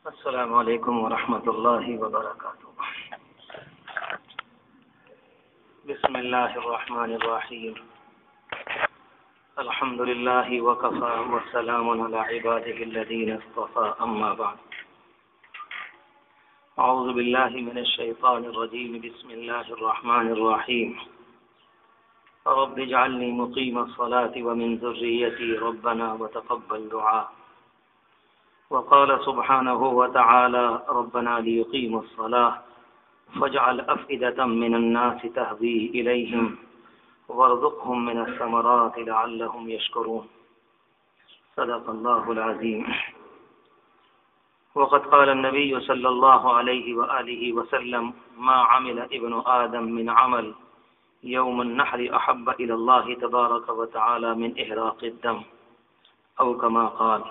السلام علیکم ورحمۃ اللہ وبرکاتہ۔ بسم اللہ الرحمن الرحیم۔ الحمد للہ وکفی والسلام علی عبادہ الذین اصطفی، اما بعد۔ اعوذ باللہ من الشیطان الرجیم، بسم اللہ الرحمن الرحیم۔ رب اجعلنی مقیم الصلاة ومن ذریتی ربنا وتقبل دعاء۔ وقال سبحانه وتعالى ربنا ليقيموا الصلاة فاجعل أفئدة من الناس تهوي إليهم وارزقهم من الثمرات لعلهم يشكرون۔ صدق الله العظيم۔ وقد قال النبي صلى الله عليه وآله وسلم ما عمل ابن آدم من عمل يوم النحر أحب إلى الله تبارك وتعالى من إحراق الدم، أو كما قال۔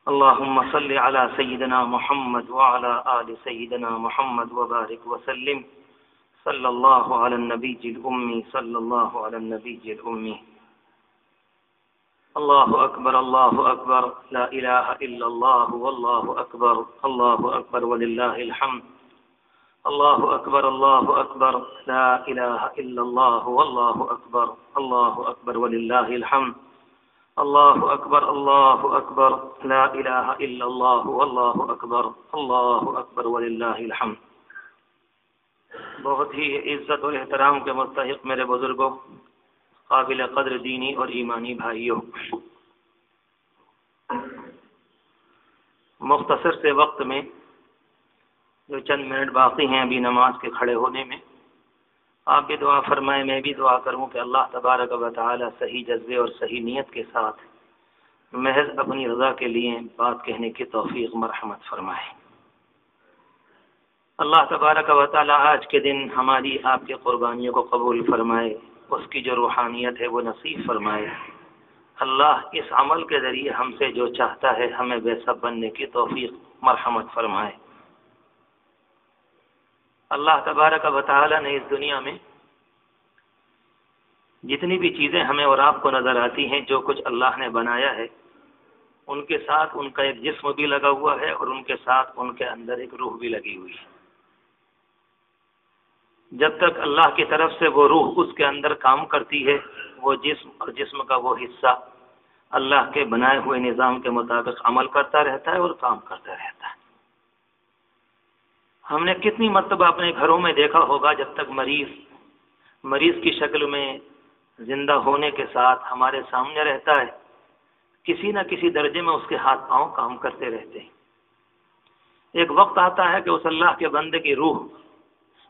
اللهم صل على سيدنا محمد وعلى آل سيدنا محمد وبارك وسلم۔ صلى الله على النبي الأمي، صلى الله على النبي الأمي۔ الله أكبر الله أكبر، لا إله إلا الله والله أكبر، الله أكبر ولله الحمد۔ الله أكبر الله أكبر، لا إله إلا الله والله أكبر، الله أكبر ولله الحمد۔ الله أكبر الله أكبر، لا إله إلا الله والله أكبر، الله أكبر ولله الحمد۔ بہت ہی عزت اور احترام کے مستحق میرے بزرگوں، قابل قدر دینی اور ایمانی بھائیوں، مختصر سے وقت میں جو چند منٹ باقی ہیں ابھی نماز کے کھڑے ہونے میں، آپ بھی دعا فرمائیں، میں بھی دعا کروں کہ اللہ تبارک و تعالی صحیح جذبے اور صحیح نیت کے ساتھ محض اپنی رضا کے لیے بات کہنے کی توفیق مرحمت فرمائے۔ اللہ تبارک و تعالی آج کے دن ہماری آپ کی قربانیوں کو قبول فرمائے، اس کی جو روحانیت ہے وہ نصیب فرمائے۔ اللہ اس عمل کے ذریعے ہم سے جو چاہتا ہے ہمیں ویسا بننے کی توفیق مرحمت فرمائے۔ اللہ تبارک و تعالی نے اس دنیا میں جتنی بھی چیزیں ہمیں اور آپ کو نظر آتی ہیں، جو کچھ اللہ نے بنایا ہے، ان کے ساتھ ان کا ایک جسم بھی لگا ہوا ہے اور ان کے ساتھ ان کے اندر ایک روح بھی لگی ہوئی ہے۔ جب تک اللہ کی طرف سے وہ روح اس کے اندر کام کرتی ہے، وہ جسم اور جسم کا وہ حصہ اللہ کے بنائے ہوئے نظام کے مطابق عمل کرتا رہتا ہے اور کام کرتا رہتا ہے۔ ہم نے کتنی مرتبہ اپنے گھروں میں دیکھا ہوگا، جب تک مریض کی شکل میں زندہ ہونے کے ساتھ ہمارے سامنے رہتا ہے، کسی نہ کسی درجے میں اس کے ہاتھ پاؤں کام کرتے رہتے ہیں۔ ایک وقت آتا ہے کہ اس اللہ کے بندے کی روح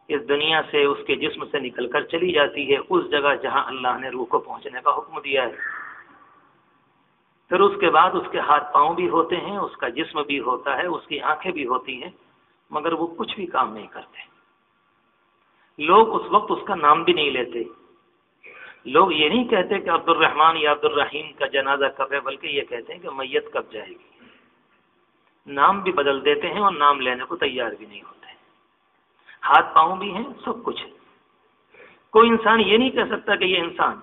اس دنیا سے، اس کے جسم سے نکل کر چلی جاتی ہے اس جگہ جہاں اللہ نے روح کو پہنچنے کا حکم دیا ہے۔ پھر اس کے بعد اس کے ہاتھ پاؤں بھی ہوتے ہیں، اس کا جسم بھی ہوتا ہے، اس کی آنکھیں بھی ہوتی ہیں، مگر وہ کچھ بھی کام نہیں کرتے۔ لوگ اس وقت اس کا نام بھی نہیں لیتے۔ لوگ یہ نہیں کہتے کہ عبد الرحمن یا عبد الرحیم کا جنازہ کب ہے، بلکہ یہ کہتے ہیں کہ میت کب جائے گی۔ نام بھی بدل دیتے ہیں اور نام لینے کو تیار بھی نہیں ہوتے۔ ہاتھ پاؤں بھی ہیں، سب کچھ ہے۔ کوئی انسان یہ نہیں کہہ سکتا کہ یہ انسان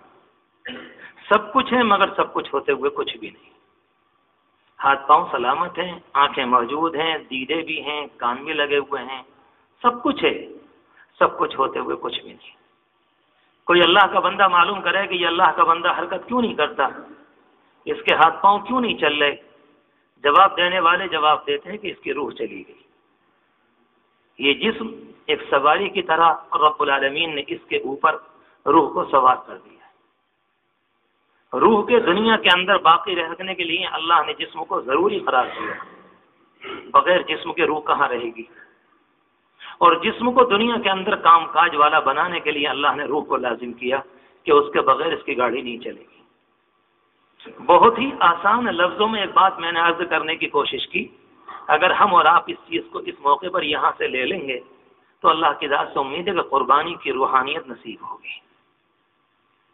سب کچھ ہے، مگر سب کچھ ہوتے ہوئے کچھ بھی نہیں۔ ہاتھ پاؤں سلامت ہیں، آنکھیں موجود ہیں، دیدے بھی ہیں، کان بھی لگے ہوئے ہیں، سب کچھ ہے، سب کچھ ہوتے ہوئے کچھ بھی نہیں۔ کوئی اللہ کا بندہ معلوم کرے کہ یہ اللہ کا بندہ حرکت کیوں نہیں کرتا، اس کے ہاتھ پاؤں کیوں نہیں چل رہے؟ جواب دینے والے جواب دیتے ہیں کہ اس کی روح چلی گئی۔ یہ جسم ایک سواری کی طرح رب العالمین نے اس کے اوپر روح کو سوار کر دیا۔ روح کے دنیا کے اندر باقی رہنے کے لیے اللہ نے جسم کو ضروری قرار دیا۔ بغیر جسم کے روح کہاں رہے گی؟ اور جسم کو دنیا کے اندر کام کاج والا بنانے کے لیے اللہ نے روح کو لازم کیا کہ اس کے بغیر اس کی گاڑی نہیں چلے گی۔ بہت ہی آسان لفظوں میں ایک بات میں نے عرض کرنے کی کوشش کی، اگر ہم اور آپ اس چیز کو اس موقع پر یہاں سے لے لیں گے تو اللہ کی ذات سے امید ہے کہ قربانی کی روحانیت نصیب ہوگی۔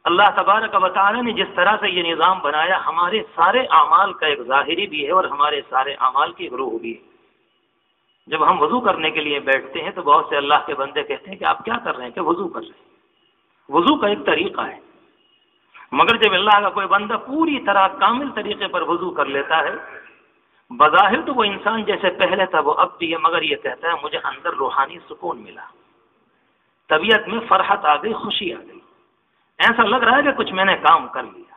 اللہ تبارک و تعالی نے جس طرح سے یہ نظام بنایا، ہمارے سارے اعمال کا ایک ظاہری بھی ہے اور ہمارے سارے اعمال کی ایک روح بھی ہے۔ جب ہم وضو کرنے کے لیے بیٹھتے ہیں تو بہت سے اللہ کے بندے کہتے ہیں کہ آپ کیا کر رہے ہیں؟ کہ وضو کر رہے ہیں۔ وضو کا ایک طریقہ ہے، مگر جب اللہ کا کوئی بندہ پوری طرح کامل طریقے پر وضو کر لیتا ہے، بظاہر تو وہ انسان جیسے پہلے تھا وہ اب بھی ہے، مگر یہ کہتا ہے مجھے اندر روحانی سکون ملا، طبیعت میں فرحت آ گئی، خوشی آ گئی، ایسا لگ رہا ہے کہ کچھ میں نے کام کر لیا۔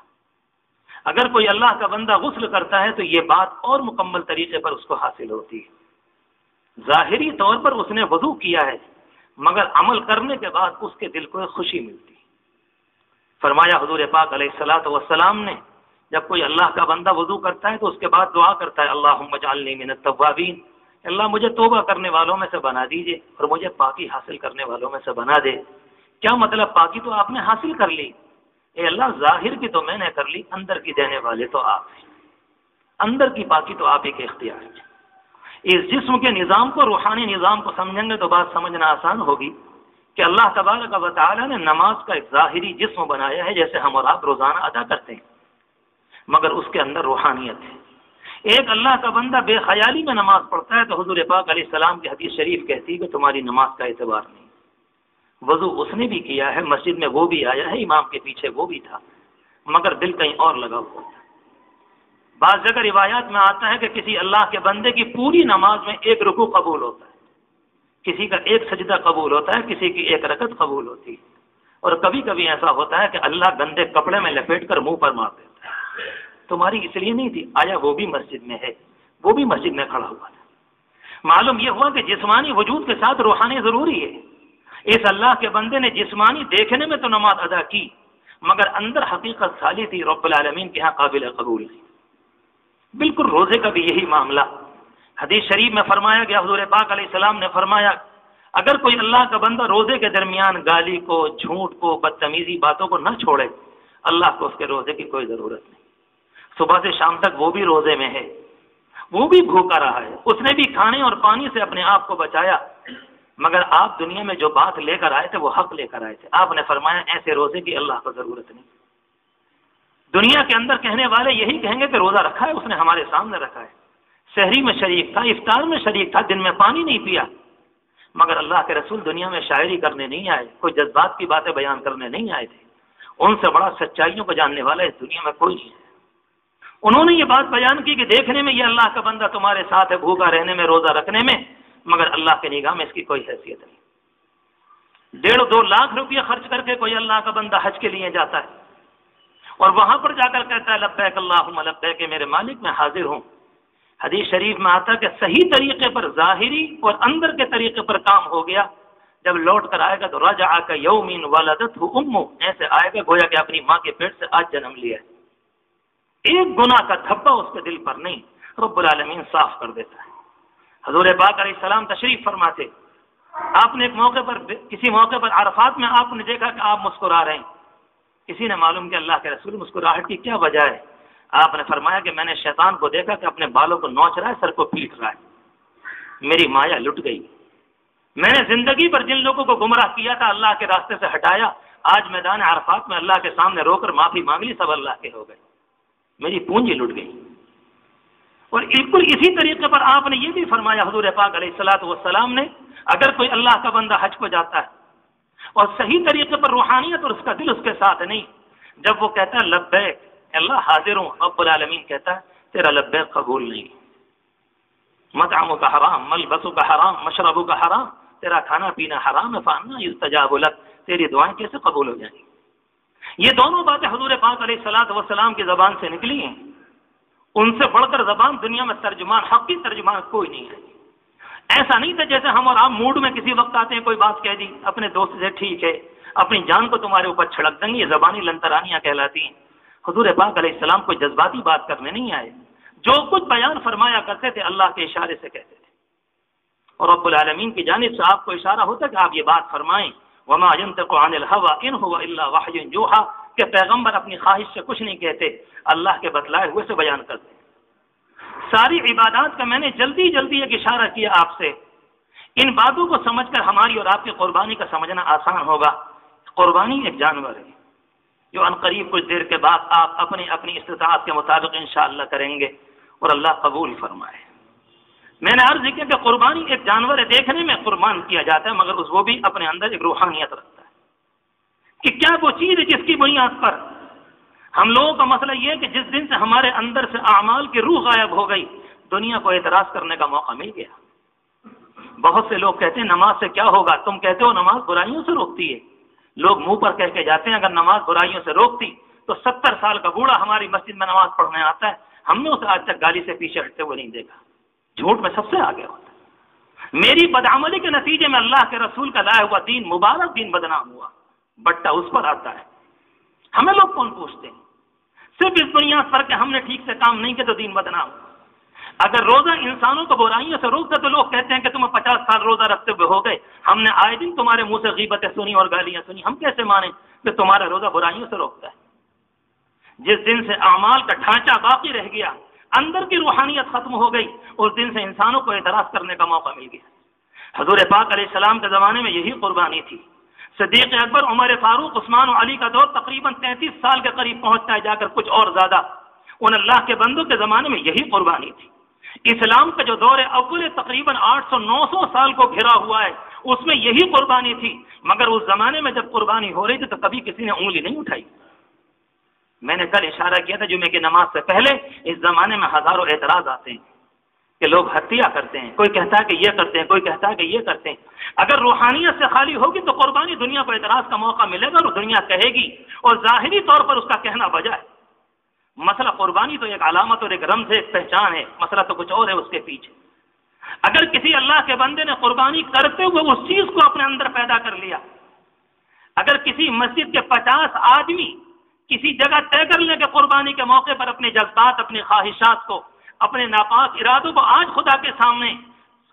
اگر کوئی اللہ کا بندہ غسل کرتا ہے تو یہ بات اور مکمل طریقے پر اس کو حاصل ہوتی ہے۔ ظاہری طور پر اس نے وضو کیا ہے، مگر عمل کرنے کے بعد اس کے دل کو ایک خوشی ملتی۔ فرمایا حضور پاک علیہ الصلوۃ والسلام نے جب کوئی اللہ کا بندہ وضو کرتا ہے تو اس کے بعد دعا کرتا ہے اللہم اجعلنی من التوابین، اللہ مجھے توبہ کرنے والوں میں سے بنا دیجئے اور مجھے پاکی حاصل کرنے والوں میں سے بنا دے۔ کیا مطلب؟ پاکی تو آپ نے حاصل کر لی، اے اللہ ظاہر کی تو میں نے کر لی، اندر کی دینے والے تو آپ ہیں، اندر کی پاکی تو آپ ہی کے اختیار ہے۔ اس جسم کے نظام کو، روحانی نظام کو سمجھیں گے تو بات سمجھنا آسان ہوگی کہ اللہ تبارک و تعالی نے نماز کا ایک ظاہری جسم بنایا ہے جیسے ہم اور آپ روزانہ ادا کرتے ہیں، مگر اس کے اندر روحانیت ہے۔ ایک اللہ کا بندہ بے خیالی میں نماز پڑھتا ہے تو حضور پاک علیہ السلام کی حدیث شریف کہتی ہے کہ تمہاری نماز کا اعتبار نہیں۔ وضو اس نے بھی کیا ہے، مسجد میں وہ بھی آیا ہے، امام کے پیچھے وہ بھی تھا، مگر دل کہیں اور لگا ہوا تھا۔ بعض جگہ روایات میں آتا ہے کہ کسی اللہ کے بندے کی پوری نماز میں ایک رکوع قبول ہوتا ہے، کسی کا ایک سجدہ قبول ہوتا ہے، کسی کی ایک رکعت قبول ہوتی ہے، اور کبھی کبھی ایسا ہوتا ہے کہ اللہ گندے کپڑے میں لپیٹ کر منہ پر مار دیتا ہے، تمہاری اس لیے نہیں تھی، آیا وہ بھی مسجد میں ہے، وہ بھی مسجد میں کھڑا ہوا تھا۔ معلوم یہ ہوا کہ جسمانی وجود کے ساتھ روحانی ضروری ہے۔ اس اللہ کے بندے نے جسمانی دیکھنے میں تو نماز ادا کی، مگر اندر حقیقت خالی تھی، رب العالمین کے ہاں قابل قبول تھی۔ بالکل روزے کا بھی یہی معاملہ حدیث شریف میں فرمایا گیا، حضور پاک علیہ السلام نے فرمایا اگر کوئی اللہ کا بندہ روزے کے درمیان گالی کو، جھوٹ کو، بدتمیزی باتوں کو نہ چھوڑے، اللہ کو اس کے روزے کی کوئی ضرورت نہیں۔ صبح سے شام تک وہ بھی روزے میں ہے، وہ بھی بھوکا رہا ہے، اس نے بھی کھانے اور پانی سے اپنے آپ کو بچایا، مگر آپ دنیا میں جو بات لے کر آئے تھے وہ حق لے کر آئے تھے۔ آپ نے فرمایا ایسے روزے کی اللہ کو ضرورت نہیں۔ دنیا کے اندر کہنے والے یہی کہیں گے کہ روزہ رکھا ہے، اس نے ہمارے سامنے رکھا ہے، سحری میں شریک تھا، افطار میں شریک تھا، دن میں پانی نہیں پیا، مگر اللہ کے رسول دنیا میں شاعری کرنے نہیں آئے، کوئی جذبات کی باتیں بیان کرنے نہیں آئے تھے، ان سے بڑا سچائیوں کو جاننے والا اس دنیا میں کوئی نہیں ہے۔ انہوں نے یہ بات بیان کی کہ دیکھنے میں یہ اللہ کا بندہ تمہارے ساتھ ہے، بھوکا رہنے میں، روزہ رکھنے میں، مگر اللہ کی نگاہ میں اس کی کوئی حیثیت نہیں۔ 1.5-2 لاکھ روپیہ خرچ کر کے کوئی اللہ کا بندہ حج کے لیے جاتا ہے اور وہاں پر جا کر کہتا ہے لبیک اللہم لبیک، میرے مالک میں حاضر ہوں۔ حدیث شریف میں آتا ہے کہ صحیح طریقے پر، ظاہری اور اندر کے طریقے پر کام ہو گیا، جب لوٹ کر آئے گا تو رجع کیوم ولدتہ امہ، ایسے آئے گا گویا کہ اپنی ماں کے پیٹ سے آج جنم لیا ہے۔ ایک گناہ کا دھبا اس کے دل پر نہیں، رب العالمین صاف کر دیتا ہے۔ حضور پاک علیہ السلام تشریف فرماتے، آپ نے ایک موقع پر، کسی موقع پر عرفات میں آپ نے دیکھا کہ آپ مسکرا رہے ہیں، کسی نے معلوم کہ اللہ کے رسول مسکراہٹ کی کیا وجہ ہے؟ آپ نے فرمایا کہ میں نے شیطان کو دیکھا کہ اپنے بالوں کو نوچ رہا ہے، سر کو پیٹ رہا ہے، میری مایا لٹ گئی۔ میں نے زندگی پر جن لوگوں کو گمراہ کیا تھا، اللہ کے راستے سے ہٹایا، آج میدان عرفات میں اللہ کے سامنے رو کر معافی مانگ لی، سب اللہ کے ہو گئے، میری پونجی لٹ گئی۔ اور بالکل اسی طریقے پر آپ نے یہ بھی فرمایا حضور پاک علیہ الصلوۃ والسلام نے، اگر کوئی اللہ کا بندہ حج کو جاتا ہے اور صحیح طریقے پر روحانیت اور اس کا دل اس کے ساتھ نہیں، جب وہ کہتا ہے لبیک اللہ حاضر ہوں، رب العالمین کہتا ہے تیرا لبیک قبول نہیں، مطعمک کا حرام، ملبسک کا حرام، مشربک کا حرام، تیرا کھانا پینا حرام ہے، فانا یستجاب لک، تیری دعائیں کیسے قبول ہو جائیں گی؟ یہ دونوں باتیں حضور پاک علیہ الصلوۃ والسلام کی زبان سے نکلی ہیں، ان سے بڑھ کر زبان دنیا میں ترجمان، حقی ترجمان کوئی نہیں ہے۔ ایسا نہیں تھا جیسے ہم اور آپ موڈ میں کسی وقت آتے ہیں، کوئی بات کہہ دی اپنے دوست سے، ٹھیک ہے، اپنی جان کو تمہارے اوپر چھڑک دیں گے، یہ زبانی لنترانیاں کہلاتی ہیں۔ حضور پاک علیہ السلام کوئی جذباتی بات کرنے نہیں آئے، جو کچھ بیان فرمایا کرتے تھے اللہ کے اشارے سے کہتے تھے، اور رب العالمین کی جانب سے آپ کو اشارہ ہوتا کہ آپ یہ بات فرمائیں، وما ينطق عن الهوى ان هو الا وحی یوحى، کہ پیغمبر اپنی خواہش سے کچھ نہیں کہتے، اللہ کے بتلائے ہوئے سے بیان کرتے۔ ساری عبادات کا میں نے جلدی جلدی ایک اشارہ کیا آپ سے، ان باتوں کو سمجھ کر ہماری اور آپ کی قربانی کا سمجھنا آسان ہوگا۔ قربانی ایک جانور ہے جو عنقریب کچھ دیر کے بعد آپ اپنی استطاعت کے مطابق انشاءاللہ کریں گے اور اللہ قبول فرمائے۔ میں نے عرض کیا کہ قربانی ایک جانور ہے، دیکھنے میں قربان کیا جاتا ہے، مگر وہ بھی اپنے اندر ایک روحانیت رکھتا ہے کہ کیا وہ چیز ہے جس کی بنیاد پر ہم لوگوں کا مسئلہ یہ ہے کہ جس دن سے ہمارے اندر سے اعمال کی روح غائب ہو گئی، دنیا کو اعتراض کرنے کا موقع مل گیا۔ بہت سے لوگ کہتے ہیں نماز سے کیا ہوگا، تم کہتے ہو نماز برائیوں سے روکتی ہے، لوگ منہ پر کہہ کے جاتے ہیں اگر نماز برائیوں سے روکتی تو 70 سال کا بوڑھا ہماری مسجد میں نماز پڑھنے آتا ہے، ہم نے اسے آج تک گالی سے پیچھے ہٹتے ہوئے نہیں دیکھا۔ جھوٹ میں سب سے آگے ہوتا ہے۔ میری بدعملی کے نتیجے میں اللہ کے رسول کا لایا ہوا دین، مبارک دین بدنام ہوا، بٹا اس پر آتا ہے۔ ہمیں لوگ کون پوچھتے ہیں؟ صرف اس بنیاد پر کہ ہم نے ٹھیک سے کام نہیں کیا تو دین بدنام۔ اگر روزہ انسانوں کو برائیوں سے روکتا تو لوگ کہتے ہیں کہ تمہیں 50 سال روزہ رکھتے ہوئے ہو گئے، ہم نے آئے دن تمہارے منہ سے غیبتیں سنی اور گالیاں سنی، ہم کیسے مانیں کہ تمہارا روزہ برائیوں سے روکتا ہے؟ جس دن سے اعمال کا ڈھانچہ باقی رہ گیا، اندر کی روحانیت ختم ہو گئی، اس دن سے انسانوں کو اعتراض کرنے کا موقع مل گیا۔ حضور پاک علیہ السلام کے زمانے میں یہی قربانی تھی۔ صدیق اکبر، عمر فاروق، عثمان و علی کا دور تقریباً 33 سال کے قریب پہنچتا ہے، جا کر کچھ اور زیادہ۔ ان اللہ کے بندوں کے زمانے میں یہی قربانی تھی۔ اسلام کا جو دور اول تقریباً 800-900 سال کو گھرا ہوا ہے، اس میں یہی قربانی تھی، مگر اس زمانے میں جب قربانی ہو رہی تھی تو کبھی کسی نے انگلی نہیں اٹھائی۔ میں نے کل اشارہ کیا تھا جمعے کی نماز سے پہلے، اس زمانے میں ہزاروں اعتراض آتے ہیں کہ لوگ ہتیا کرتے ہیں، کوئی کہتا ہے کہ یہ کرتے ہیں، کوئی کہتا ہے کہ یہ کرتے ہیں۔ اگر روحانیت سے خالی ہوگی تو قربانی دنیا کو اعتراض کا موقع ملے گا اور دنیا کہے گی، اور ظاہری طور پر اس کا کہنا بجا ہے۔ مسئلہ قربانی تو ایک علامت اور ایک رمز ہے، ایک پہچان ہے، مسئلہ تو کچھ اور ہے اس کے پیچھے۔ اگر کسی اللہ کے بندے نے قربانی کرتے ہوئے اس چیز کو اپنے اندر پیدا کر لیا، اگر کسی مسجد کے 50 آدمی کسی جگہ طے کر لیں کہ قربانی کے موقع پر اپنے جذبات، اپنی خواہشات کو، اپنے ناپاک ارادوں کو آج خدا کے سامنے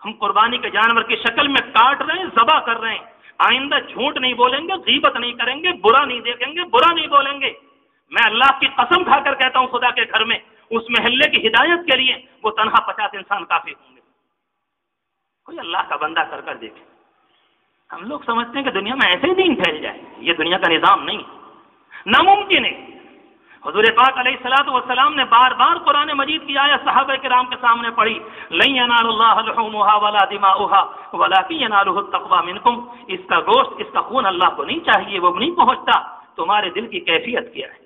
ہم قربانی کے جانور کی شکل میں کاٹ رہے ہیں، ذبح کر رہے ہیں، آئندہ جھوٹ نہیں بولیں گے، غیبت نہیں کریں گے، برا نہیں دیکھیں گے، برا نہیں بولیں گے، میں اللہ کی قسم کھا کر کہتا ہوں خدا کے گھر میں اس محلے کی ہدایت کے لیے وہ تنہا 50 انسان کافی ہوں گے۔ کوئی اللہ کا بندہ کر کر دیکھے۔ ہم لوگ سمجھتے ہیں کہ دنیا میں ایسے ہی دین پھیل جائے، یہ دنیا کا نظام نہیں، ناممکن ہے۔ حضور پاک علیہ الصلوۃ والسلام نے بار بار قرآن مجید کی آیت صحابہ کرام کے سامنے پڑھی، لن ینال اللہ لحومها ولا دماؤها ولکن ینالہ التقوی منکم، اس کا گوشت، اس کا خون اللہ کو نہیں چاہیے، وہ نہیں پہنچتا، تمہارے دل کی کیفیت کیا ہے؟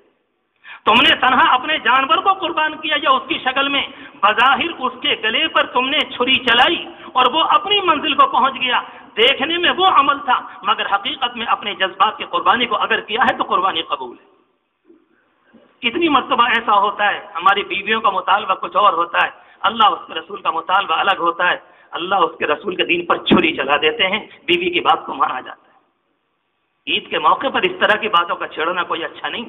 تم نے تنہا اپنے جانور کو قربان کیا یا اس کی شکل میں بظاہر اس کے گلے پر تم نے چھری چلائی اور وہ اپنی منزل کو پہنچ گیا، دیکھنے میں وہ عمل تھا مگر حقیقت میں اپنے جذبات کی قربانی کو اگر کیا ہے تو قربانی قبول ہے۔ کتنی مرتبہ ایسا ہوتا ہے ہماری بیویوں کا مطالبہ کچھ اور ہوتا ہے، اللہ اس کے رسول کا مطالبہ الگ ہوتا ہے، اللہ اس کے رسول کے دین پر چھری چلا دیتے ہیں، بیوی کی بات کو مانا جاتا ہے۔ عید کے موقع پر اس طرح کی باتوں کا چھیڑنا کوئی اچھا نہیں۔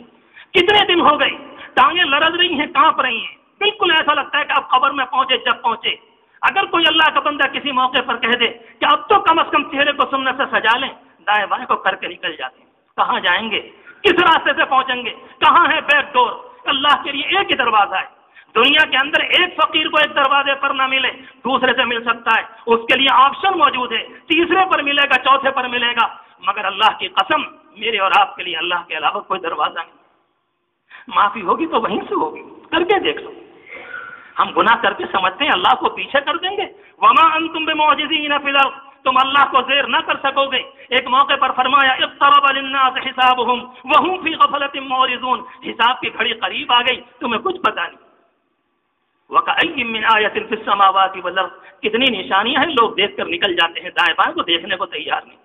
کتنے دن ہو گئے، ٹانگیں لرز رہی ہیں، کانپ رہی ہیں، بالکل ایسا لگتا ہے کہ اب قبر میں پہنچے جب پہنچے۔ اگر کوئی اللہ کا بندہ کسی موقع پر کہہ دے کہ اب تو کم از کم چہرے کو سنت سے سجا لیں، دائیں بائیں کو کر کے نکل جاتے ہیں۔ کہاں جائیں گے؟ کس راستے سے پہنچیں گے؟ کہاں ہے بیک ڈور؟ اللہ کے لیے ایک ہی دروازہ ہے۔ دنیا کے اندر ایک فقیر کو ایک دروازے پر نہ ملے دوسرے سے مل سکتا ہے، اس کے لیے آپشن موجود ہے، تیسرے پر ملے گا، چوتھے پر ملے گا، مگر اللہ کی قسم میرے اور آپ کے لیے اللہ کے علاوہ کوئی دروازہ نہیں۔ معافی ہوگی تو وہیں سے ہوگی، کر کے دیکھ لو۔ ہم گناہ کر کے سمجھتے ہیں اللہ کو پیچھے کر دیں گے، وما انتم بمعجزین فی الارض، تم اللہ کو زیر نہ کر سکو گے۔ ایک موقع پر فرمایا اقترب للناس حسابهم وهم فی غفلۃ معرضون، حساب کی گھڑی قریب آ گئی، تمہیں کچھ پتہ نہیں۔ وکأی من آیۃ فی السماوات والارض، کتنی نشانیاں ہیں، لوگ دیکھ کر نکل جاتے ہیں، دائیں بائیں کو دیکھنے کو تیار نہیں۔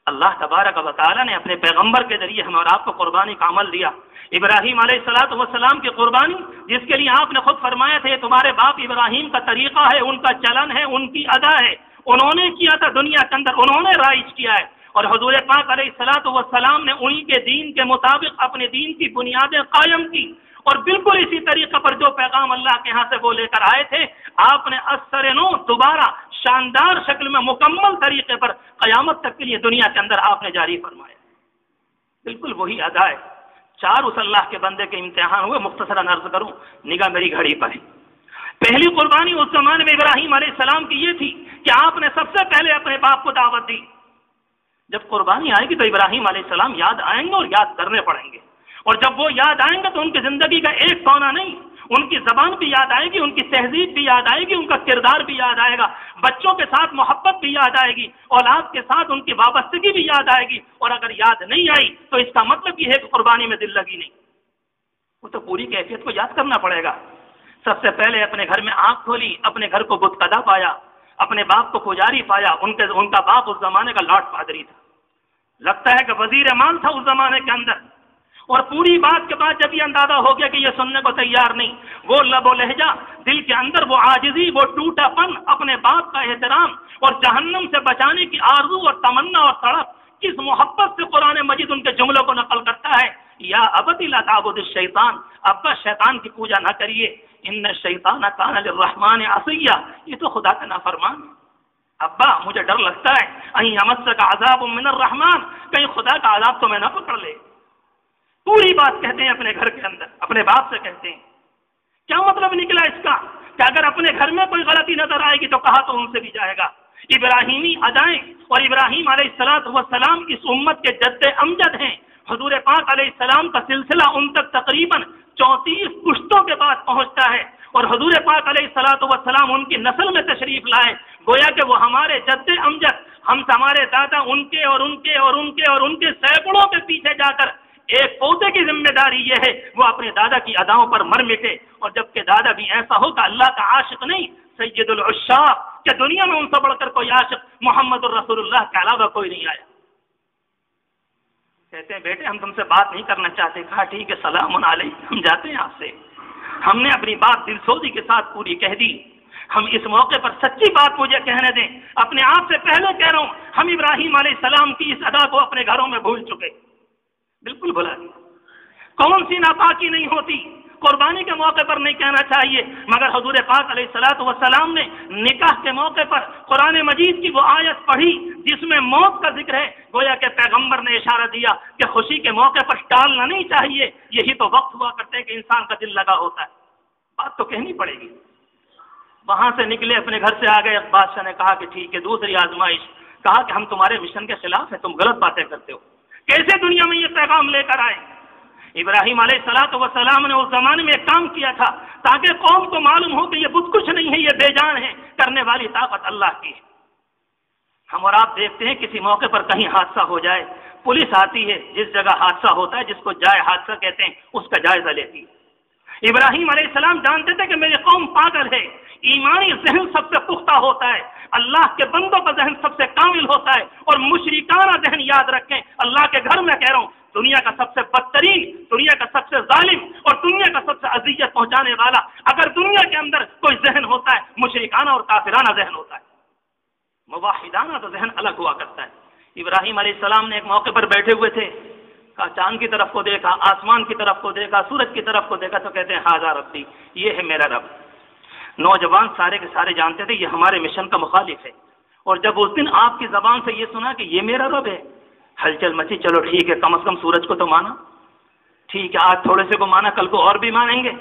اللہ تبارک و تعالیٰ نے اپنے پیغمبر کے ذریعے ہمیں اور آپ کو قربانی کا عمل دیا۔ ابراہیم علیہ الصلوۃ والسلام کی قربانی، جس کے لیے آپ نے خود فرمایا تھے تمہارے باپ ابراہیم کا طریقہ ہے، ان کا چلن ہے، ان کی ادا ہے، انہوں نے کیا تھا دنیا کے اندر، انہوں نے رائج کیا ہے، اور حضور پاک علیہ الصلوۃ والسلام نے انہی کے دین کے مطابق اپنے دین کی بنیادیں قائم کی، اور بالکل اسی طریقے پر جو پیغام اللہ کے ہاں سے وہ لے کر آئے تھے، آپ نے اثر نو دوبارہ شاندار شکل میں مکمل طریقے پر قیامت تک کے لیے دنیا کے اندر آپ نے جاری فرمایا۔ بالکل وہی ادا ہے۔ 4 اس اللہ کے بندے کے امتحان ہوئے، مختصراً عرض کروں، نگاہ میری گھڑی پر ہے۔ پہلی قربانی اس زمانے میں ابراہیم علیہ السلام کی یہ تھی کہ آپ نے سب سے پہلے اپنے باپ کو دعوت دی۔ جب قربانی آئے گی تو ابراہیم علیہ السلام یاد آئیں گے اور یاد کرنے پڑیں گے، اور جب وہ یاد آئیں گے تو ان کی زندگی کا ایک کونا نہیں، ان کی زبان بھی یاد آئے گی، ان کی تہذیب بھی یاد آئے گی، ان کا کردار بھی یاد آئے گا، بچوں کے ساتھ محبت بھی یاد آئے گی، اولاد کے ساتھ ان کی وابستگی بھی یاد آئے گی، اور اگر یاد نہیں آئی تو اس کا مطلب یہ ہے کہ قربانی میں دل لگی نہیں۔ وہ تو پوری کیفیت کو یاد کرنا پڑے گا۔ سب سے پہلے اپنے گھر میں آنکھ کھولی، اپنے گھر کو بت قدا پایا، اپنے باپ کو پجاری پایا۔ ان کا باپ اس زمانے کا لاٹ پادری تھا، لگتا ہے کہ وزیر مال تھا اس زمانے کے اندر۔ اور پوری بات کے بعد جب یہ اندازہ ہو گیا کہ یہ سننے کو تیار نہیں، وہ لب و لہجہ، دل کے اندر وہ عاجزی، وہ ٹوٹا پن، اپنے باپ کا احترام اور جہنم سے بچانے کی آرزو اور تمنا اور تڑپ، کس محبت سے قرآن مجید ان کے جملوں کو نقل کرتا ہے، یا ابت لا تعبد الشیطان، ابا شیطان کی پوجا نہ کریے، ان الشیطان کان للرحمن عصیا، یہ تو خدا کا نافرمان ہے۔ ابا مجھے ڈر لگتا ہے ان یمسک عذاب من الرحمن، کہیں خدا کا عذاب تو میں نہ پکڑ لے۔ پوری بات کہتے ہیں اپنے گھر کے اندر، اپنے باپ سے کہتے ہیں۔ کیا مطلب نکلا اس کا کہ اگر اپنے گھر میں کوئی غلطی نظر آئے گی تو کہا تو ان سے بھی جائے گا۔ ابراہیمی ادائیں، اور ابراہیم علیہ السلام اس امت کے جد امجد ہیں۔ حضور پاک علیہ السلام کا سلسلہ ان تک تقریباً 34 پشتوں کے بعد پہنچتا ہے، اور حضور پاک علیہ السلام ان کی نسل میں تشریف لائے، گویا کہ وہ ہمارے جد امجد، ہم ہمارے دادا ان کے اور ان کے اور ان کے اور ان کے سینکڑوں کے پیچھے جا کر ایک پوتے کی ذمہ داری یہ ہے وہ اپنے دادا کی اداؤں پر مر مٹے، اور جبکہ دادا بھی ایسا ہوگا اللہ کا عاشق نہیں، سید العشاق، کہ دنیا میں ان سے بڑھ کر کوئی عاشق محمد الرسول اللہ کے علاوہ کوئی نہیں آیا۔ کہتے ہیں بیٹے ہم تم سے بات نہیں کرنا چاہتے، کہا ٹھیک ہے سلام علیکم، ہم جاتے ہیں آپ سے۔ ہم نے اپنی بات دل سوزی کے ساتھ پوری کہہ دی۔ ہم اس موقع پر سچی بات مجھے کہنے دیں، اپنے آپ سے پہلے کہہ رہا ہوں، ہم ابراہیم علیہ السلام کی اس ادا کو اپنے گھروں میں بھول چکے، بالکل بھلا دیا۔ کون سی ناپاکی نہیں ہوتی، قربانی کے موقع پر نہیں کہنا چاہیے، مگر حضور پاک علیہ السلام نے نکاح کے موقع پر قرآن مجید کی وہ آیت پڑھی جس میں موت کا ذکر ہے، گویا کہ پیغمبر نے اشارہ دیا کہ خوشی کے موقع پر ٹالنا نہیں چاہیے، یہی تو وقت ہوا کرتے ہیں کہ انسان کا دل لگا ہوتا ہے، بات تو کہنی پڑے گی۔ وہاں سے نکلے اپنے گھر سے آ گئے، بادشاہ نے کہا کہ ٹھیک ہے دوسری آزمائش، کہا کہ ہم تمہارے مشن کے خلاف ہیں، تم غلط باتیں کرتے ہو، کیسے دنیا میں یہ پیغام لے کر آئے؟ ابراہیم علیہ السلام نے اس زمانے میں ایک کام کیا تھا تاکہ قوم کو معلوم ہو کہ یہ بت کچھ نہیں ہے، یہ بے جان ہے، کرنے والی طاقت اللہ کی ہے۔ ہم اور آپ دیکھتے ہیں کسی موقع پر کہیں حادثہ ہو جائے، پولیس آتی ہے، جس جگہ حادثہ ہوتا ہے جس کو جائے حادثہ کہتے ہیں اس کا جائزہ لیتی ہے۔ ابراہیم علیہ السلام جانتے تھے کہ میری قوم پاگل ہے، ایمانی ذہن سب سے پختہ ہوتا ہے، اللہ کے بندوں کا ذہن سب سے کامل ہوتا ہے، اور مشرکانہ ذہن یاد رکھیں، اللہ کے گھر میں کہہ رہا ہوں، دنیا کا سب سے بدترین، دنیا کا سب سے ظالم اور دنیا کا سب سے اذیت پہنچانے والا اگر دنیا کے اندر کوئی ذہن ہوتا ہے مشرکانہ اور کافرانہ ذہن ہوتا ہے، موحدانہ تو ذہن الگ ہوا کرتا ہے۔ ابراہیم علیہ السلام نے ایک موقع پر بیٹھے ہوئے تھے، کہا چاند کی طرف کو دیکھا، آسمان کی طرف کو دیکھا، سورج کی طرف کو دیکھا تو کہتے ہیں ہاذا ربی، یہ ہے میرا رب۔ نوجوان سارے کے سارے جانتے تھے یہ ہمارے مشن کا مخالف ہے، اور جب اس دن آپ کی زبان سے یہ سنا کہ یہ میرا رب ہے، ہلچل مچی، چلو ٹھیک ہے کم از کم سورج کو تو مانا، ٹھیک ہے آج تھوڑے سے کو مانا، کل کو اور بھی مانیں گے۔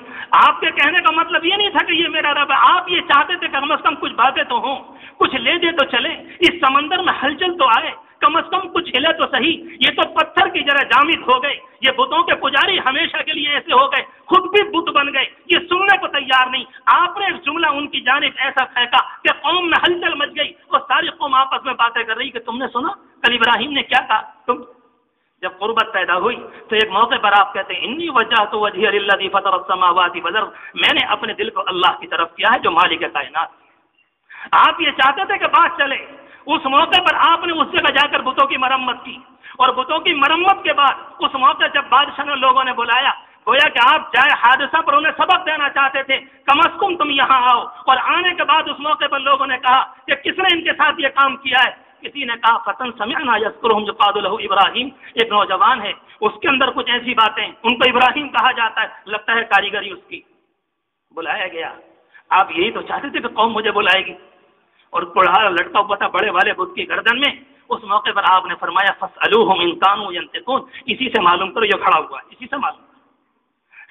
آپ کے کہنے کا مطلب یہ نہیں تھا کہ یہ میرا رب ہے، آپ یہ چاہتے تھے کہ کم از کم کچھ باتیں تو ہوں، کچھ لے دے تو چلے، اس سمندر میں ہلچل تو آئے، کم از کم کچھ ہلے تو صحیح، یہ تو پتھر کی جرح جامد ہو گئے، یہ بتوں کے پجاری ہمیشہ کے لیے ایسے ہو گئے، خود بھی بت بن گئے، یہ سننے کو تیار نہیں۔ آپ نے ایک جملہ ان کی جانب ایسا پھینکا کہ قوم میں ہلچل مچ گئی، اور ساری قوم آپس میں باتیں کر رہی کہ تم نے سنا کل ابراہیم نے کیا کہا؟ تم جب قربت پیدا ہوئی تو ایک موقع پر آپ کہتے ہیں انی وجہت وجہی للذی فطر السماوات والارض، میں نے اپنے دل کو اللہ کی طرف کیا ہے جو مالک کائنات۔ آپ یہ چاہتے تھے کہ بات چلے، اس موقع پر آپ نے اس جگہ جا کر بتوں کی مرمت کی، اور بتوں کی مرمت کے بعد اس موقع جب بادشاہ نے لوگوں نے بلایا، گویا کہ آپ جائے حادثہ پر انہیں سبق دینا چاہتے تھے، کم از کم تم یہاں آؤ، اور آنے کے بعد اس موقع پر لوگوں نے کہا کہ کس نے ان کے ساتھ یہ کام کیا ہے؟ کسی نے کہا فتن سمعنا یذکرہم یقال لہ ابراہیم، ایک نوجوان ہے اس کے اندر کچھ ایسی باتیں، ان کو ابراہیم کہا جاتا ہے، لگتا ہے کاریگری اس کی۔ بلایا گیا، آپ یہی تو چاہتے تھے کہ قوم مجھے بلائے گی، اور بڑھا لٹکا ہوا تھا بڑے والے بت کی گردن میں، اس موقع پر آپ نے فرمایا فاسألوہم ان کانوا ینطقون، اسی سے معلوم کرو یہ کھڑا ہوا، اسی سے معلوم۔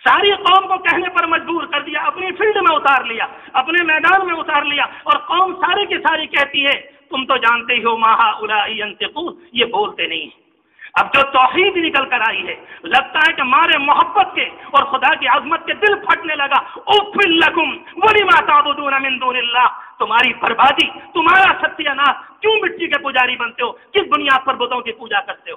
ساری قوم کو کہنے پر مجبور کر دیا، اپنی فیلڈ میں اتار لیا، اپنے میدان میں اتار لیا، اور قوم ساری کی ساری کہتی ہے تم تو جانتے ہی ہو ما ہؤلاء ینطقون، یہ بولتے نہیں ہیں۔ اب جو توحید نکل کر آئی ہے، لگتا ہے کہ مارے محبت کے اور خدا کی عظمت کے دل پھٹنے لگا۔ اف لکم ولما تعبدون من دون اللہ، تمہاری بربادی، تمہارا ستیہ ناش، کیوں مٹی کے پجاری بنتے ہو، کس بنیاد پر بتوں کی پوجا کرتے ہو؟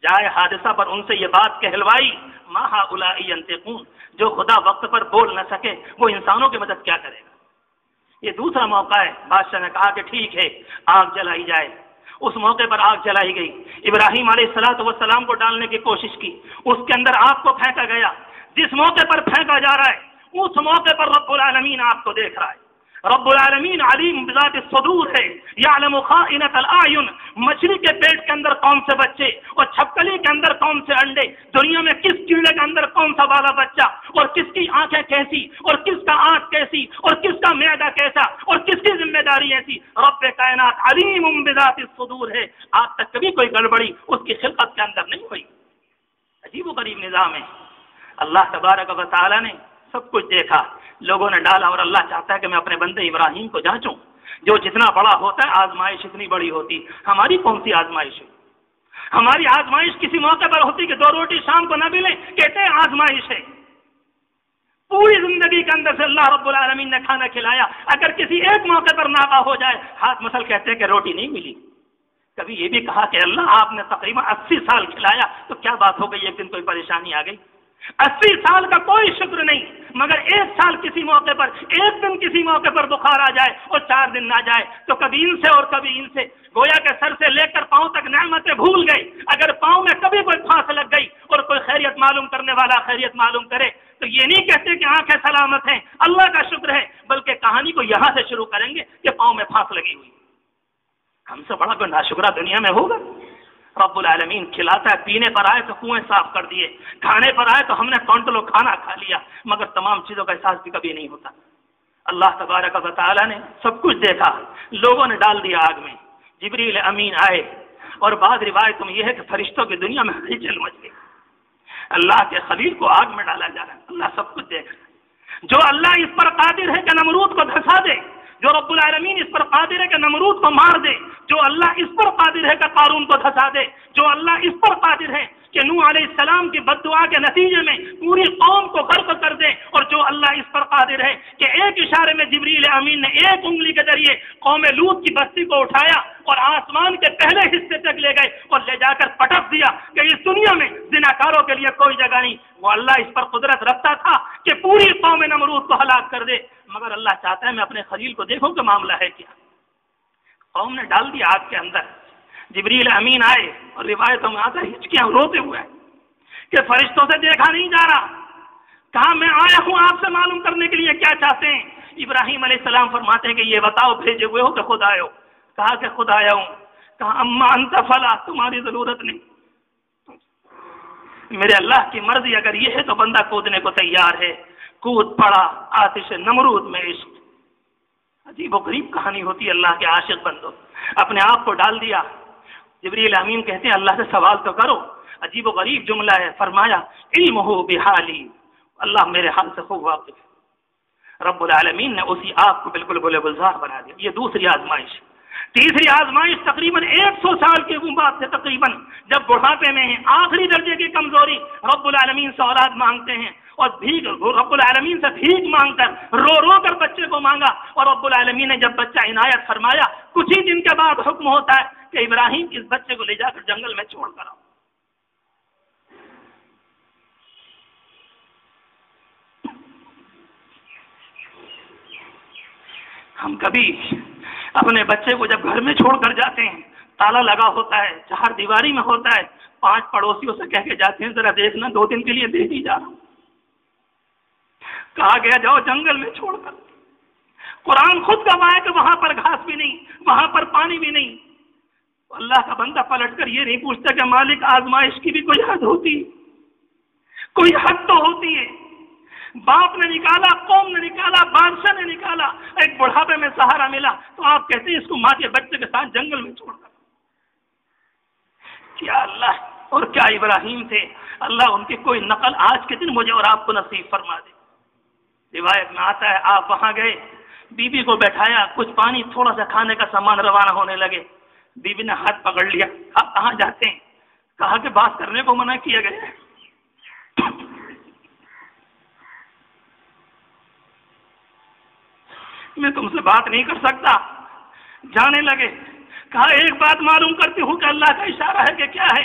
جائے حادثہ پر ان سے یہ بات کہلوائی، ما ہؤلاء ینطقون، جو خدا وقت پر بول نہ سکے وہ انسانوں کی مدد کیا کرے گا۔ یہ دوسرا موقع ہے، بادشاہ نے کہا کہ ٹھیک ہے آگ جلائی جائے۔ اس موقع پر آگ جلائی گئی، ابراہیم علیہ السلام کو ڈالنے کی کوشش کی، اس کے اندر آگ کو پھینکا گیا۔ جس موقع پر پھینکا جا رہا ہے اس موقع پر رب العالمین آپ کو دیکھ رہا ہے۔ رب العالمین علیم بذات الصدور ہے، یعلم خائنۃ الاعین، مچھلی کے پیٹ کے اندر کون سے بچے اور چھپکلی کے اندر کون سے انڈے، دنیا میں کس کیڑے کے اندر کون سا والا بچہ، اور کس کی آنکھیں کیسی اور کس کا آنکھ کیسی اور کس کا معدہ کیسا اور کس کی ذمہ داری ایسی، رب کائنات علیم بذات الصدور ہے۔ آج تک کبھی کوئی گڑبڑی اس کی خلقت کے اندر نہیں ہوئی۔ عجیب و غریب نظام ہے۔ اللہ تبارک و تعالی نے سب کچھ دیکھا، لوگوں نے ڈالا، اور اللہ چاہتا ہے کہ میں اپنے بندے ابراہیم کو جانچوں۔ جو جتنا بڑا ہوتا ہے آزمائش اتنی بڑی ہوتی۔ ہماری کون سی آزمائش ہے؟ ہماری آزمائش کسی موقع پر ہوتی کہ 2 روٹی شام کو نہ ملے، کہتے ہیں آزمائش ہے۔ پوری زندگی کے اندر سے اللہ رب العالمین نے کھانا کھلایا، اگر کسی ایک موقع پر ناکا ہو جائے ہاتھ مسل کہتے ہیں کہ روٹی نہیں ملی۔ کبھی یہ بھی کہا کہ اللہ آپ نے تقریباً 80 سال کھلایا تو کیا بات ہو گئی، ایک دن کوئی پریشانی آ گئی؟ 80 سال کا کوئی شکر نہیں، مگر 1 سال کسی موقع پر، ایک دن کسی موقع پر بخار آ جائے اور 4 دن نہ جائے تو کبھی ان سے اور کبھی ان سے، گویا کہ سر سے لے کر پاؤں تک نعمتیں بھول گئی۔ اگر پاؤں میں کبھی کوئی پھانس لگ گئی اور کوئی خیریت معلوم کرنے والا خیریت معلوم کرے تو یہ نہیں کہتے کہ آنکھیں سلامت ہیں اللہ کا شکر ہے، بلکہ کہانی کو یہاں سے شروع کریں گے کہ پاؤں میں پھانس لگی ہوئی۔ ہم سے بڑا کوئی ناشکرا دنیا میں ہوگا؟ رب العالمین کھلاتا ہے، پینے پر آئے تو کنویں صاف کر دیے، کھانے پر آئے تو ہم نے کونٹلو کھانا کھا لیا، مگر تمام چیزوں کا احساس بھی کبھی نہیں ہوتا۔ اللہ تبارک و تعالی نے سب کچھ دیکھا، لوگوں نے ڈال دیا آگ میں۔ جبریل امین آئے، اور بعض روایتوں میں یہ ہے کہ فرشتوں کی دنیا میں ہلچل مچ گئی۔ اللہ کے خلیل کو آگ میں ڈالا جا رہا ہے، اللہ سب کچھ دیکھ رہا ہے۔ جو اللہ اس پر قادر ہے کہ نمرود کو دھسا دے، جو رب العالمین اس پر قادر ہے کہ نمرود کو مار دے، جو اللہ اس پر قادر ہے کہ قارون کو دھسا دے، جو اللہ اس پر قادر ہے کہ نوح علیہ السلام کی بد دعا کے نتیجے میں پوری قوم کو غرق کر دے، اور جو اللہ اس پر قادر ہے کہ ایک اشارے میں جبریل امین نے ایک انگلی کے ذریعے قوم لوط کی بستی کو اٹھایا اور آسمان کے پہلے حصے تک لے گئے اور لے جا کر پٹک دیا کہ اس دنیا میں زناکاروں کے لیے کوئی جگہ نہیں۔ وہ اللہ اس پر قدرت رکھتا تھا کہ پوری قوم نمرود کو ہلاک کر دے، مگر اللہ چاہتا ہے میں اپنے خلیل کو دیکھوں کہ معاملہ ہے کیا۔ قوم نے ڈال دیا آگ کے اندر، جبریل امین آئے، اور روایتوں میں آتا ہے ہچکیاں روتے ہوئے کہ فرشتوں سے دیکھا نہیں جا رہا، کہا میں آیا ہوں آپ سے معلوم کرنے کے لیے کیا چاہتے ہیں۔ ابراہیم علیہ السلام فرماتے ہیں کہ یہ بتاؤ بھیجے ہوئے ہو کہ خود آئے ہو؟ کہا کہ خود آیا ہوں۔ کہا اما انت فلا، تمہاری ضرورت نہیں، میرے اللہ کی مرضی اگر یہ ہے تو بندہ کودنے کو تیار ہے۔ کود پڑا آتش نمرود میں عشق۔ عجیب و غریب کہانی ہوتی ہے اللہ کے عاشق بندوں، اپنے آپ کو ڈال دیا۔ جبریل امین کہتے ہیں اللہ سے سوال تو کرو۔ عجیب و غریب جملہ ہے، فرمایا علمہ بحالی، اللہ میرے حال سے خوب واقف ہے۔ رب العالمین نے اسی آپ کو بالکل گلے گلزار بنا دیا۔ یہ دوسری آزمائش۔ تیسری آزمائش تقریباً 100 سال کے بعد سے، تقریباً جب بڑھاپے میں ہیں، آخری درجے کی کمزوری، رب العالمین سے اولاد مانگتے ہیں، اور رب العالمین سے بھیک مانگ کر رو رو کر بچے کو مانگا، اور رب العالمین نے جب بچہ عنایت فرمایا کچھ ہی دن کے بعد حکم ہوتا ہے کہ ابراہیم اس بچے کو لے جا کر جنگل میں چھوڑ کر آؤ۔ ہم کبھی اپنے بچے کو جب گھر میں چھوڑ کر جاتے ہیں، تالا لگا ہوتا ہے، 4 دیواری میں ہوتا ہے، 5 پڑوسیوں سے کہہ کے جاتے ہیں ذرا دیکھنا 2 دن کے لیے دے دی جا رہا ہوں، کہا گیا جاؤ جنگل میں چھوڑ کر۔ قرآن خود گواہ ہے کہ وہاں پر گھاس بھی نہیں، وہاں پر پانی بھی نہیں۔ اللہ کا بندہ پلٹ کر یہ نہیں پوچھتا کہ مالک آزمائش کی بھی کوئی حد ہوتی ہے، کوئی حد تو ہوتی ہے۔ باپ نے نکالا، قوم نے نکالا، بادشاہ نے نکالا، ایک بڑھاپے میں سہارا ملا تو آپ کہتے ہیں اس کو ماں کے بچے کے ساتھ جنگل میں چھوڑ کر۔ کیا اللہ اور کیا ابراہیم تھے، اللہ ان کی کوئی نقل آج کے دن مجھے اور آپ کو نصیب فرما دے۔ روایت میں آتا ہے آپ وہاں گئے، بی بی کو بیٹھایا، کچھ پانی تھوڑا سا کھانے کا سامان روانہ ہونے لگے، بی بی نے ہاتھ پکڑ لیا، آپ کہاں جاتے ہیں؟ کہا کہ بات کرنے کو منع کیا گیا ہے۔ میں تم سے بات نہیں کر سکتا، جانے لگے۔ کہا ایک بات معلوم کرتی ہوں کہ اللہ کا اشارہ ہے کہ کیا ہے؟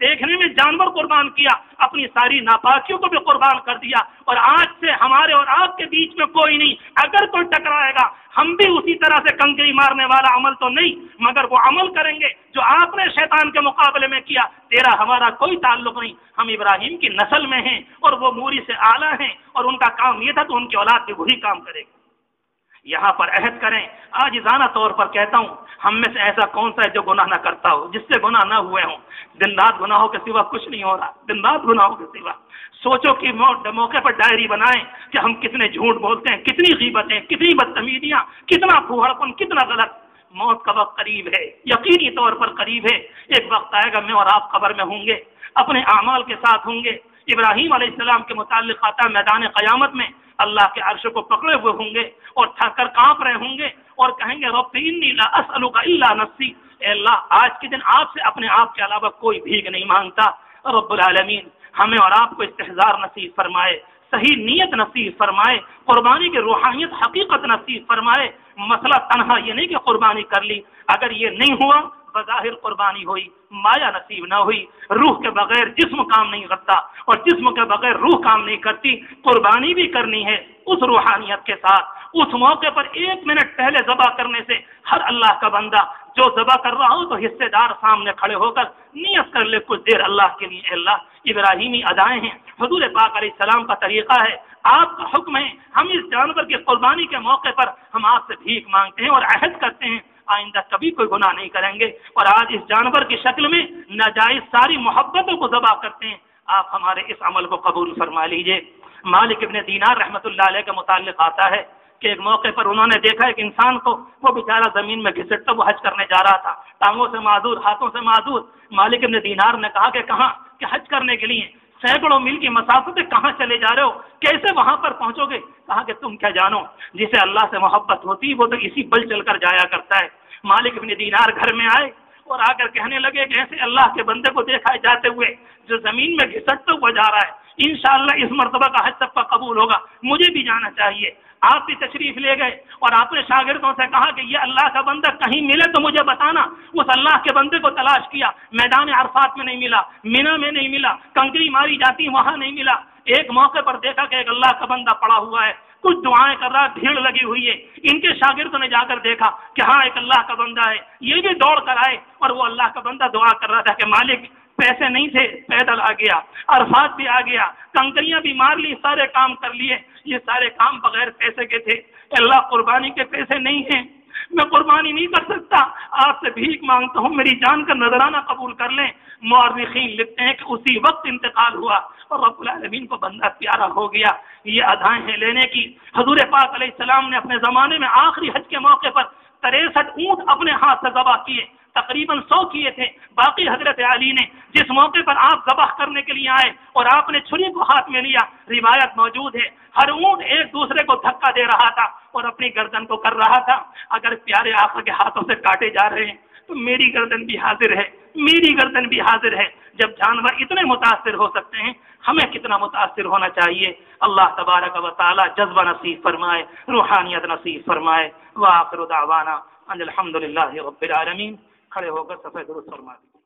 دیکھنے میں جانور قربان کیا، اپنی ساری ناپاکیوں کو بھی قربان کر دیا، اور آج سے ہمارے اور آپ کے بیچ میں کوئی نہیں، اگر کوئی ٹکرائے گا ہم بھی اسی طرح سے کنکری مارنے والا عمل تو نہیں، مگر وہ عمل کریں گے جو آپ نے شیطان کے مقابلے میں کیا، تیرا ہمارا کوئی تعلق نہیں، ہم ابراہیم کی نسل میں ہیں اور وہ موری سے اعلیٰ ہیں، اور ان کا کام یہ تھا تو ان کی اولاد بھی وہی کام کرے گی۔ یہاں پر عہد کریں، عاجزانہ طور پر کہتا ہوں، ہم میں سے ایسا کون سا ہے جو گناہ نہ کرتا ہو، جس سے گناہ نہ ہوئے ہوں؟ دن رات گناہوں کے سوا کچھ نہیں ہو رہا، دن رات گناہوں کے سوا۔ سوچو کہ موقع پر ڈائری بنائیں کہ ہم کتنے جھوٹ بولتے ہیں، کتنی غیبتیں، کتنی بدتمیزیاں، کتنا پھوڑپن، کتنا غلط۔ موت کا وقت قریب ہے، یقینی طور پر قریب ہے۔ ایک وقت آئے گا میں اور آپ قبر میں ہوں گے، اپنے اعمال کے ساتھ ہوں گے۔ ابراہیم علیہ السلام کے متعلق آتا ہے میدان قیامت میں اللہ کے عرش کو پکڑے ہوئے ہوں گے اور تھک کر کانپ رہے ہوں گے اور کہیں گے رب انی لا اسألک الا نفسی، اے اللہ آج کے دن آپ سے اپنے آپ کے علاوہ کوئی بھیک نہیں مانگتا۔ رب العالمین ہمیں اور آپ کو استحضار نصیب فرمائے، صحیح نیت نصیب فرمائے، قربانی کی روحانیت حقیقت نصیب فرمائے۔ مسئلہ تنہا یہ نہیں کہ قربانی کر لی، اگر یہ نہیں ہوا بظاہر قربانی ہوئی، مایا نصیب نہ ہوئی۔ روح کے بغیر جسم کام نہیں کرتا اور جسم کے بغیر روح کام نہیں کرتی۔ قربانی بھی کرنی ہے اس روحانیت کے ساتھ۔ اس موقع پر 1 منٹ پہلے ذبح کرنے سے ہر اللہ کا بندہ جو ذبح کر رہا ہو تو حصے دار سامنے کھڑے ہو کر نیت کر لے کچھ دیر اللہ کے لیے۔ اللہ ابراہیمی ادائیں ہیں، حضور پاک علیہ السلام کا طریقہ ہے، آپ کا حکم ہے۔ ہم اس جانور کی قربانی کے موقع پر ہم آپ سے بھیک مانگتے ہیں اور عہد کرتے ہیں آئندہ کبھی کوئی گناہ نہیں کریں گے، اور آج اس جانور کی شکل میں ناجائز ساری محبتوں کو ذبح کرتے ہیں۔ آپ ہمارے اس عمل کو قبول فرما لیجئے۔ مالک ابن دینار رحمۃ اللہ علیہ کے متعلق آتا ہے کہ ایک موقع پر انہوں نے دیکھا ایک انسان کو، وہ بیچارہ زمین میں گھسٹتا وہ حج کرنے جا رہا تھا، ٹانگوں سے معذور، ہاتھوں سے معذور۔ مالک ابن دینار نے کہا کہ کہاں؟ کہ حج کرنے کے لیے سینکڑوں میل کی مسافت کہاں چلے جا رہے ہو؟ کیسے وہاں پر پہنچو گے؟ کہا کہ تم کیا جانو، جسے اللہ سے محبت ہوتی وہ تو اسی بل چل کر جایا کرتا ہے۔ مالک ابن دینار گھر میں آئے اور آ کر کہنے لگے کہ ایسے اللہ کے بندے کو دیکھا ہے جاتے ہوئے جو زمین میں گھسٹتا ہوا جا رہا ہے، انشاءاللہ اس مرتبہ کا حج سب کا قبول ہوگا، مجھے بھی جانا چاہیے۔ آپ بھی تشریف لے گئے اور آپ نے شاگردوں سے کہا کہ یہ اللہ کا بندہ کہیں ملے تو مجھے بتانا۔ اس اللہ کے بندے کو تلاش کیا، میدان عرفات میں نہیں ملا، مینا میں نہیں ملا، کنکری ماری جاتی وہاں نہیں ملا۔ ایک موقع پر دیکھا کہ ایک اللہ کا بندہ پڑا ہوا ہے، کچھ دعائیں کر رہا، بھیڑ لگی ہوئی ہے۔ ان کے شاگردوں نے جا کر دیکھا کہ ہاں ایک اللہ کا بندہ ہے، یہ بھی دوڑ کر آئے اور وہ اللہ کا بندہ دعا کر رہا تھا کہ مالک پیسے نہیں تھے، پیدل آ گیا، عرفات بھی آ گیا، کنکریاں بھی مار لی، سارے کام کر لیے، یہ سارے کام بغیر پیسے کے تھے۔ اللہ قربانی کے پیسے نہیں ہیں، میں قربانی نہیں کر سکتا، آپ سے بھیک مانگتا ہوں، میری جان کا نذرانہ قبول کر لیں۔ مورخین لکھتے ہیں کہ اسی وقت انتقال ہوا اور رب العالمین کو بندہ پیارا ہو گیا۔ یہ ادائیں ہیں لینے کی۔ حضور پاک علیہ السلام نے اپنے زمانے میں آخری حج کے موقع پر 63 اونٹ اپنے ہاتھ سے ذبح کیے، تقریباً 100 کیے تھے، باقی حضرت علی نے جس موقع پر آپ ذبح کرنے کے لیے آئے اور آپ نے چھری کو ہاتھ میں لیا، روایت موجود ہے ہر اونٹ ایک دوسرے کو دھکا دے رہا تھا اور اپنی گردن کو کر رہا تھا۔ اگر پیارے آقا کے ہاتھوں سے کاٹے جا رہے ہیں تو میری گردن بھی حاضر ہے، میری گردن بھی حاضر ہے۔ جب جانور اتنے متاثر ہو سکتے ہیں ہمیں کتنا متاثر ہونا چاہیے۔ اللہ تبارک و تعالی جذبہ نصیب فرمائے، روحانیت نصیب فرمائے۔ وآخر دعوانا ان الحمدللہ رب العالمین۔ کھڑے ہو کر صفحہ درود فرما دیں۔